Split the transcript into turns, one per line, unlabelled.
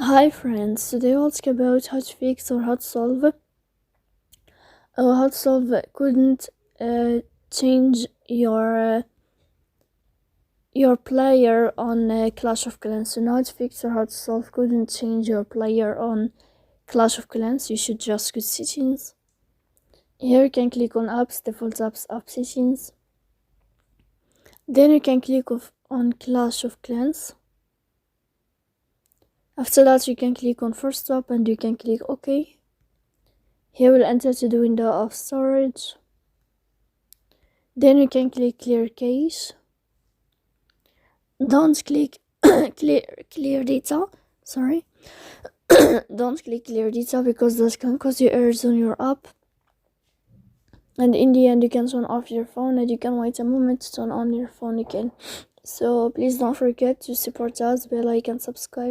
Hi friends, today we'll talk about how to fix or how to solve couldn't change your player on Clash of Clans. So now how to fix or how to solve couldn't change your player on Clash of Clans. You should just go to settings. Here you can click on apps, default apps, app settings. Then you can click on Clash of Clans. After that you can click on first app and you can click OK. Here we'll enter to the window of storage. Then you can click clear cache. Don't click clear data. Sorry. Don't click clear data because that can cause you errors on your app. And in the end you can turn off your phone and you can wait a moment to turn on your phone again. So please don't forget to support us, bell icon, subscribe.